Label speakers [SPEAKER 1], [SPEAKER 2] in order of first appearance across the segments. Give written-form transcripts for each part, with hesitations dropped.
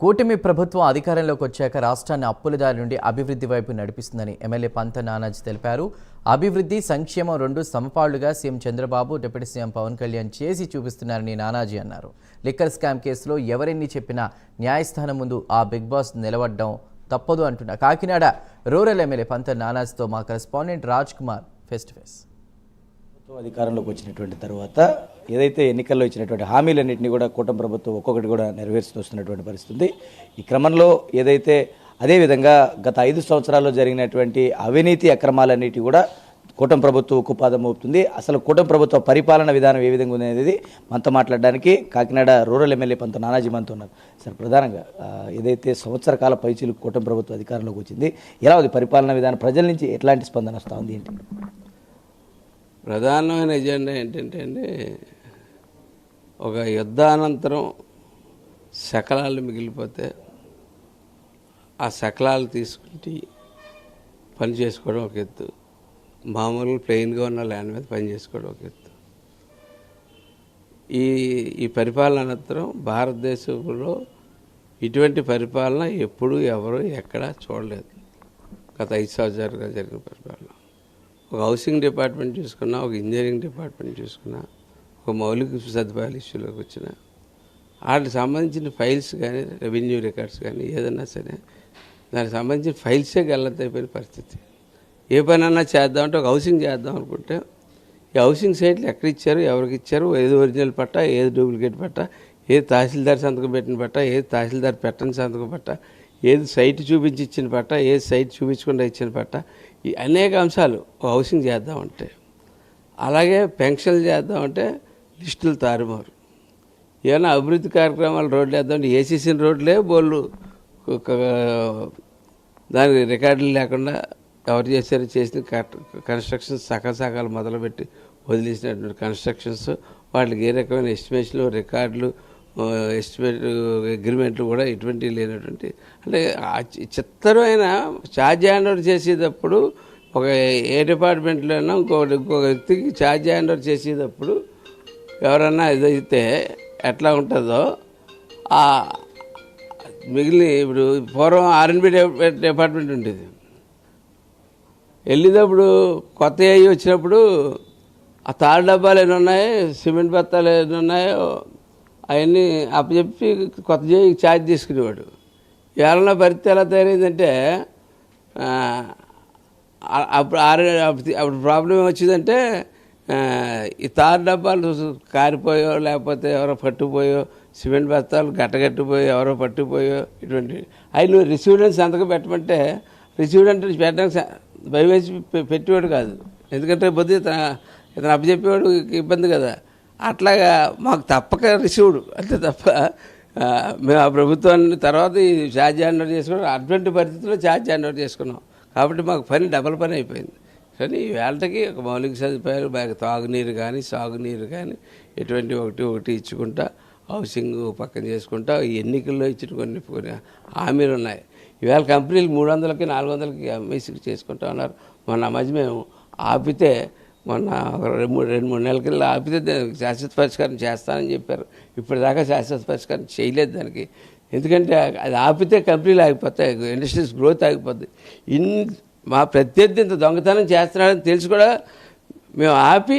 [SPEAKER 1] కూటమి ప్రభుత్వం అధికారంలోకి వచ్చాక రాష్ట్రాన్ని అప్పుల దారి నుండి అభివృద్ధి వైపు నడిపిస్తుందని ఎమ్మెల్యే పంత నానాజీ తెలిపారు. అభివృద్ధి, సంక్షేమం రెండు సమపాళ్లుగా CM Chandrababu, deputy CM Pawan Kalyan చేసి చూపిస్తున్నారని నానాజీ అన్నారు. లిక్కర్ స్కామ్ కేసులో ఎవరెన్ని చెప్పినా న్యాయస్థానం ముందు ఆ బిగ్ బాస్ నిలబడడం తప్పదు అంటున్న కాకినాడ రూరల్ ఎమ్మెల్యే పంత నానాజీతో మా correspondent Raj Kumar face to face.
[SPEAKER 2] అధికారంలోకి వచ్చినటువంటి తర్వాత ఏదైతే ఎన్నికల్లో ఇచ్చినటువంటి హామీలన్నింటినీ కూడా కూటమి ప్రభుత్వం ఒక్కొక్కటి కూడా నెరవేరుస్తూ వస్తున్నటువంటి పరిస్థితి. ఈ క్రమంలో ఏదైతే అదేవిధంగా గత 5 సంవత్సరాల్లో జరిగినటువంటి అవినీతి అక్రమాలన్నిటి కూడా కూటమి ప్రభుత్వం ఉక్కుపాదం మోపుతుంది. అసలు కూటమి ప్రభుత్వ పరిపాలన విధానం ఏ విధంగా ఉంది అనేది మనతో మాట్లాడడానికి కాకినాడ రూరల్ ఎమ్మెల్యే పంత నానాజీ మనతో ఉన్నారు. సార్, ప్రధానంగా ఏదైతే సంవత్సర కాల పైచీలు కూటమి ప్రభుత్వం అధికారంలోకి వచ్చింది, ఎలా ఉంది పరిపాలన విధానం, ప్రజల నుంచి ఎట్లాంటి స్పందన వస్తూ ఉంది, ఏంటి?
[SPEAKER 3] ప్రధానమైన ఎజెండా ఏంటంటే అండి, ఒక యుద్ధానంతరం శకలాలు మిగిలిపోతే ఆ శకలాలు తీసుకుంటే పని చేసుకోవడం ఒక ఎత్తు, మామూలు ప్లెయిన్గా ఉన్న ల్యాండ్ మీద పని చేసుకోవడం ఒక ఎత్తు. ఈ పరిపాలన అనంతరం భారతదేశంలో ఇటువంటి పరిపాలన ఎప్పుడు ఎవరు ఎక్కడా చూడలేదు. గత 5 సంవత్సరాలుగా జరిగిన పరిపాలన ఒక హౌసింగ్ డిపార్ట్మెంట్ చూసుకున్నా, ఒక ఇంజనీరింగ్ డిపార్ట్మెంట్ చూసుకున్నా, ఒక మౌలిక సదుపాయాల ఇష్యూలోకి వచ్చిన వాటికి సంబంధించిన ఫైల్స్ కానీ, రెవెన్యూ రికార్డ్స్ కానీ ఏదన్నా సరే దానికి సంబంధించిన ఫైల్సే గల్లంతైపోయిన పరిస్థితి. ఏ పనన్నా చేద్దామంటే ఒక హౌసింగ్ చేద్దాం అనుకుంటే ఈ హౌసింగ్ సైట్లు ఎక్కడ ఇచ్చారు, ఎవరికి ఇచ్చారు, ఏది ఒరిజినల్ పట్ట, ఏది డూప్లికేట్ పట్ట, ఏది తహసీల్దార్ సంతకం పెట్టిన పట్ట, ఏది తహసీల్దార్ పెట్టని సంతకం పట్ట, ఏది సైట్ చూపించి ఇచ్చిన పట్ట, ఏది సైట్ చూపించకుండా ఇచ్చిన పట్ట, ఈ అనేక అంశాలు హౌసింగ్ చేద్దామంటే. అలాగే పెన్షన్లు చేద్దామంటే లిస్టులు తారుమారు. ఏమైనా అభివృద్ధి కార్యక్రమాలు రోడ్లు వేద్దామంటే ఏసీసీ రోడ్లే బోళ్ళు దానికి రికార్డులు లేకుండా ఎవరు చేశారో చేసిన కన్స్ట్రక్షన్స్ సకాలు మొదలుపెట్టి వదిలేసినటువంటి కన్స్ట్రక్షన్స్, వాటికి ఏ రకమైన ఎస్టిమేషన్లు, రికార్డులు, ఎస్టిమేట్ అగ్రిమెంట్లు కూడా ఇటువంటివి లేనటువంటి, అంటే చిత్రమైన ఛార్జ్ హ్యాండ్ ఓవర్ చేసేటప్పుడు ఒక ఏ డిపార్ట్మెంట్లోనో ఇంకొక వ్యక్తికి ఛార్జ్ హ్యాండ్ ఓవర్ చేసేటప్పుడు ఎవరన్నా ఇదైతే ఎట్లా ఉంటుందో మిగిలిన ఇప్పుడు పూర్వం R&B డిపార్ట్మెంట్ ఉండేది. వెళ్ళేటప్పుడు కొత్త అయ్యి వచ్చినప్పుడు ఆ తాడు డబ్బాలు ఎన్ని ఉన్నాయో, సిమెంట్ బత్తాలు ఎన్ని ఉన్నాయో అవన్నీ అప్పచెప్పి కొత్త చేయి ఛార్జ్ తీసుకునేవాడు. ఎవరన్నా పరిస్థితి ఎలా తయారైందంటే అప్పుడు ప్రాబ్లం ఏమొచ్చిందంటే ఈ తారు డబ్బాలు కారిపోయో, లేకపోతే ఎవరో పట్టుకుపోయో, సిమెంట్ బస్తాలు గట్టగట్టిపోయో, ఎవరో పట్టుకుపోయో, ఇటువంటి అవి నువ్వు రిసీవ్డెంట్ సంతకం పెట్టమంటే రిసీవ్డెంట్ పెట్టడానికి భయవేసి పెట్టేవాడు కాదు. ఎందుకంటే పొద్దు ఇతను అప్పచెప్పేవాడు ఇబ్బంది కదా. అట్లాగా మాకు తప్పక రిసీవ్డ్ అంతే తప్ప మేము ఆ ప్రభుత్వాన్ని తర్వాత ఈ ఛార్జ్ హ్యాండ్ ఓవర్ చేసుకున్నాం. అటువంటి పరిస్థితుల్లో ఛార్జ్ హ్యాండ్ ఓవర్ చేసుకున్నాం కాబట్టి మాకు పని డబల్ పని అయిపోయింది. కానీ ఈ వేళకి ఒక మౌలిక సదుపాయాలు బాగా తాగునీరు కానీ, సాగునీరు కానీ ఎటువంటి ఒకటి ఇచ్చుకుంటా, హౌసింగ్ పక్కన చేసుకుంటా, ఈ ఎన్నికల్లో ఇచ్చిన కొన్ని హామీలు ఉన్నాయి. ఈవేళ కంపెనీలు 300కి 400కి అమ్మేసి చేసుకుంటా ఉన్నారు. మొన్న మధ్య మేము ఆపితే, మొన్న ఒక 2-3 నెలల కింద ఆపితే శాశ్వత పరిష్కారం చేస్తానని చెప్పారు. ఇప్పటిదాకా శాశ్వత పరిష్కారం చేయలేదు దానికి. ఎందుకంటే అది ఆపితే కంపెనీలు ఆగిపోతాయి, ఇండస్ట్రీస్ గ్రోత్ ఆగిపోద్ది. మా ప్రత్యర్థి ఇంత దొంగతనం చేస్తున్నాడని తెలిసి కూడా మేము ఆపి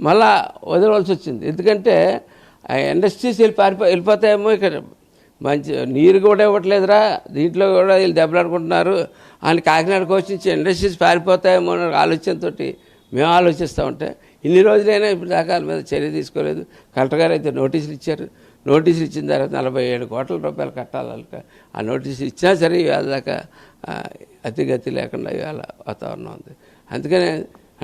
[SPEAKER 3] మళ్ళా వదలవలసి వచ్చింది. ఎందుకంటే ఆ ఇండస్ట్రీస్ వెళ్ళిపోతాయేమో, ఇక్కడ మంచి నీరు కూడా ఇవ్వట్లేదురా, దీంట్లో కూడా వీళ్ళు దెబ్బలాడుకుంటున్నారు అని కాకినాడకు వచ్చి ఇండస్ట్రీస్ పారిపోతాయేమో అనే ఆలోచనతో మేము ఆలోచిస్తూ ఉంటే ఇన్ని రోజులైనా ఇప్పుడు దాకా మీద చర్య తీసుకోలేదు. కలెక్టర్ గారు అయితే నోటీసులు ఇచ్చారు. నోటీసులు ఇచ్చిన తర్వాత 47 కోట్ల రూపాయలు కట్టాలి. ఆ నోటీసులు ఇచ్చినా సరే ఇవాళ దాకా అతిగతి లేకుండా ఇవాళ వాతావరణం ఉంది. అందుకనే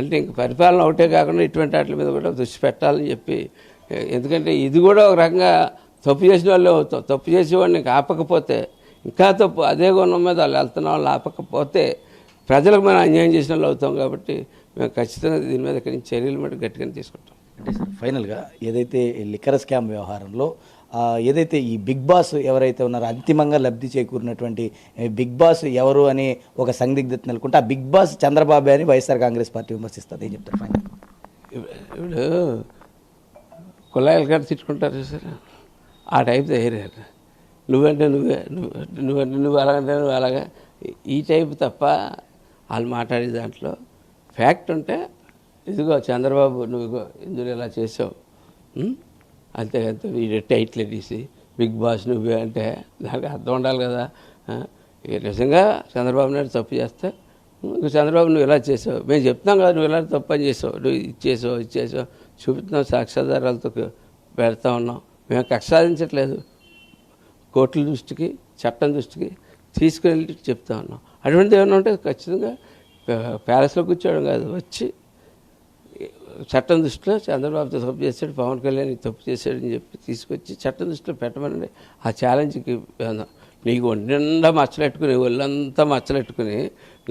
[SPEAKER 3] అంటే ఇంక పరిపాలన ఒకటే కాకుండా ఇటువంటి వాటి మీద కూడా దృష్టి పెట్టాలని చెప్పి, ఎందుకంటే ఇది కూడా ఒక రకంగా తప్పు చేసిన వాళ్ళు, తప్పు చేసేవాడిని ఆపకపోతే ఇంకా తప్పు అదే గుణం మీద వాళ్ళు వెళ్తున్న వాళ్ళు ఆపకపోతే ప్రజలకు మనం అన్యాయం చేసిన వాళ్ళు అవుతాం. కాబట్టి మేము ఖచ్చితంగా దీని మీద ఇక్కడి నుంచి చర్యలు మటు గట్టిగానే తీసుకుంటాం.
[SPEAKER 2] అంటే ఫైనల్గా ఏదైతే లిక్కర్ స్కామ్ వ్యవహారంలో ఏదైతే ఈ బిగ్ బాస్ ఎవరైతే ఉన్నారో అంతిమంగా లబ్ధి చేకూరినటువంటి బిగ్ బాస్ ఎవరు అని ఒక సందిగ్ధత నెలకొంటే ఆ బిగ్ బాస్ చంద్రబాబు అని వైఎస్ఆర్ కాంగ్రెస్ పార్టీ విమర్శిస్తుంది. ఏం చెప్తారు ఫైనల్?
[SPEAKER 3] ఇప్పుడు కుళాయిలు కట్టి తిట్టుకుంటారు సార్, ఆ టైప్ తయారయ్యారు. నువ్వంటే నువ్వు అలాగంటే నువ్వు అలాగా ఈ టైప్ తప్ప వాళ్ళు మాట్లాడే దాంట్లో ఫ్యాక్ట్ ఉంటే ఇదిగో చంద్రబాబు నువ్వు ఇందులో ఇలా చేసావు అంతేకాంత వీడు టైట్లు తీసి బిగ్ బాస్ నువ్వే అంటే దానికి అర్థం ఉండాలి కదా. నిజంగా చంద్రబాబు నాయుడు తప్పు చేస్తే నువ్వు చంద్రబాబు నువ్వు ఇలా చేసావు, మేము చెప్తాం కదా నువ్వు ఇలా తప్పు అని చేసావు, నువ్వు ఇచ్చేసావు చూపుతున్నావు, సాక్ష్యాధారాలతో పెడతా ఉన్నాం. మేము కక్ష సాధించట్లేదు, కోర్టుల దృష్టికి చట్టం దృష్టికి తీసుకువెళ్ళి చెప్తా ఉన్నాం. అటువంటిది ఏమైనా ఉంటే ఖచ్చితంగా ప్యాలెస్లో కూర్చోవడం కాదు, వచ్చి చట్టం దృష్టిలో చంద్రబాబుతో తప్పు చేశాడు, పవన్ కళ్యాణ్ తప్పు చేశాడని చెప్పి తీసుకొచ్చి చట్టం దృష్టిలో పెట్టమని ఆ ఛాలెంజ్కి నీకు ఒంటినిండా మచ్చలెట్టుకుని ఒళ్ళంతా మచ్చలెట్టుకుని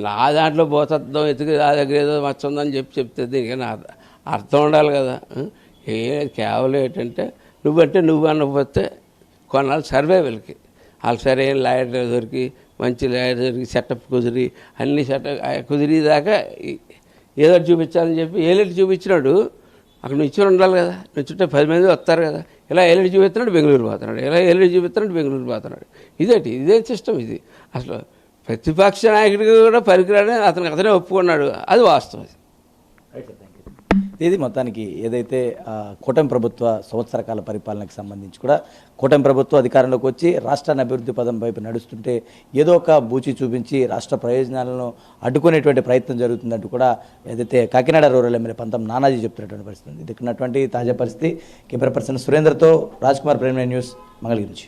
[SPEAKER 3] నా దాంట్లో పోతద్దాం ఎతికి నా దగ్గర ఏదో మచ్చ ఉందని చెప్తే దీనికి అర్థం ఉండాలి కదా. కేవలం ఏంటంటే నువ్వంటే నువ్వు అనకపోతే కొన్నాళ్ళు సర్వైవల్కి వాళ్ళు సరైన లాయర్ దొరికి మంచి లాయర్ దొరికి సెటప్ కుదిరి అన్ని సెటప్ కుదిరిదాకా ఏదో చూపించాలని చెప్పి ఏలెట్ చూపించినాడు. అక్కడ నువ్వు ఇచ్చి ఉండాలి కదా, నువ్వు చుట్టూ 10 మంది వస్తారు కదా. ఇలా ఏలెట్ చూపిస్తున్నాడు బెంగళూరు పోతున్నాడు, ఇలా ఏలెట్ చూపిస్తున్నాడు బెంగళూరు పోతున్నాడు. ఇదే సిస్టమ్ ఇది. అసలు ప్రతిపక్ష నాయకుడికి కూడా పనికిరాడని అతనే ఒప్పుకున్నాడు, అది వాస్తవం.
[SPEAKER 2] ఇది మొత్తానికి ఏదైతే కూటమి ప్రభుత్వ సంవత్సర కాల పరిపాలనకు సంబంధించి కూడా కూటమి ప్రభుత్వం అధికారంలోకి వచ్చి రాష్ట్రాన్ని అభివృద్ధి పదం వైపు నడుస్తుంటే ఏదో ఒక బూచి చూపించి రాష్ట్ర ప్రయోజనాలను అడ్డుకునేటువంటి ప్రయత్నం జరుగుతుందంటూ కూడా ఏదైతే కాకినాడ రూరల్ ఎమ్మెల్యే పంతం నానాజీ చెప్తున్నటువంటి పరిస్థితి. ఇది ఉన్నటువంటి తాజా పరిస్థితి. కెమెరా పర్సన్ సురేంద్రతో రాజ్ కుమార్, ప్రైమ్ న్యూస్, మంగళగిరి నుంచి.